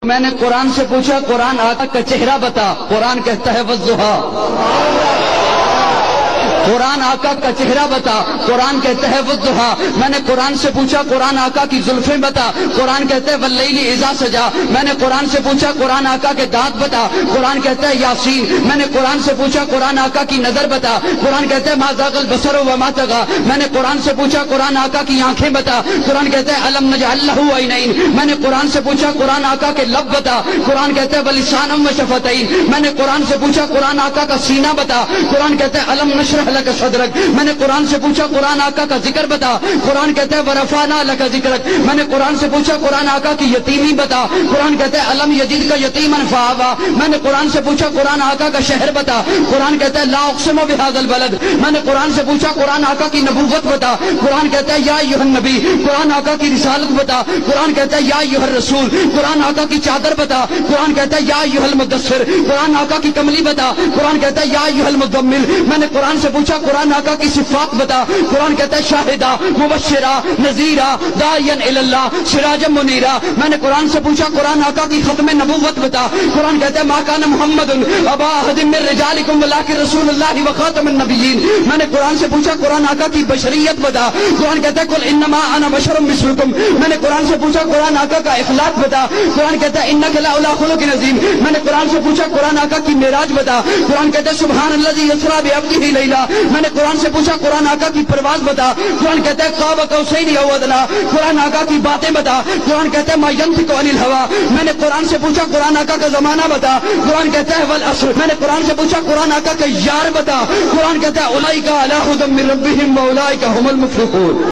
میں نے قرآن سے پوچھا قرآن آقا کا چہرہ بتا، قرآن کہتا ہے والضحیٰ۔ قرآن آقا کا چہرہ بتا، قرآن کہتا ہے والضحیٰ۔ میں نے قرآن سے پوچھا قرآن آقا کی زلفیں بتا، قرآن کہتا ہے واللیل اذا سجا۔ میں نے قرآن سے پوچھا قرآن آقا کے دانت بتا، قرآن کہتا ہے یاسین۔ میں نے قرآن سے پوچھا قرآن آقا کی نظر بتا، قرآن کہتا ہے ما زاغ البصر وما طغی۔ میں نے قرآن سے پوچھا قرآن آقا کی آنکھیں بتا، قرآن کہتا ہے الم نجعل لہ عینین۔ میں نے قرآن سے پوچھا قرآن آقا کے لب بتا، قرآن کہتا ہے ولسانا وشفتین۔ میں نے قرآن سے پوچھا قرآن آقا کا سینہ بتا، قرآن کہتا ہے الم نشرح لک صدرک۔ میں نے قرآن سے پوچھا قرآن آقا کا ذکر بتا، قرآن کہتا ہے ورفعنا لک ذکرک۔ میں نے قرآن سے پوچھا قرآن آقا کی یتیمی بتا، قرآن کہتا ہے الم یجدک یتیما فآوی۔ میں نے قرآن سے پوچھا قرآن آقا کا شہر بتا، قرآن کہتا ہے لا اقسم بہذا البلد۔ میں نے قرآن سے پوچھا قرآن آقا کی نبوت بتا، قرآن کہتا ہے یا ایھا النبی۔ قرآن آقا کی رسالت بتا، قرآن کہتا ہے یا ایھا الرسول۔ قرآن آقا کی چادر بتا، قرآن کہتا ہے یا ایھا المدثر۔ قرآن آقا کی کملی بتا، قرآن کہتا ہے یا ایھا المزمل۔ میں نے قرآن سے پوچھا قرآن آقا کی صفات بتا، قرآن کہتا ہے شاہدہ مبشرہ نذیرہ داعیا الی اللہ سراجا منیرہ۔ میں نے قرآن سے پوچھا قرآن آقا کی ختم نبوت بتا، قرآن کہتا ہے ما کان محمد ابا احد من رجالکم ولکن رسول اللہ وخاتم النبیین۔ میں نے قرآن سے پوچھا قرآن آقا کی بشریت بتا، قرآن کہتا ہے قل انما انا بشر مثلکم۔ میں نے قرآن سے پوچھا قرآن آقا کا اخلاق بتا، قرآن کہتا ہے انک لعلی خلق عظیم۔ میں نے قرآن سے پوچھا قرآن آقا کی معراج بتا، قرآن کہتا ہے سبحان الذی اسری بعبدہ لیلا۔ میں نے قرآن سے پوچھا قرآن آقا کی پرواز بتا، قرآن کہتا ہے قاب قوسین او ادنی۔ قرآن آقا کی باتیں بتا، قرآن کہتا ہے ما ینطق عن الہوی۔ میں نے قرآن سے پوچھا قرآن آقا کا زمانہ بتا، قرآن کہتا ہے والعصر۔ میں نے قرآن سے پوچھا قرآن آقا کا یار بتا، قرآن کہتا ہے اولئک علی ھدی من ربہم واولئک ھم المفلحون۔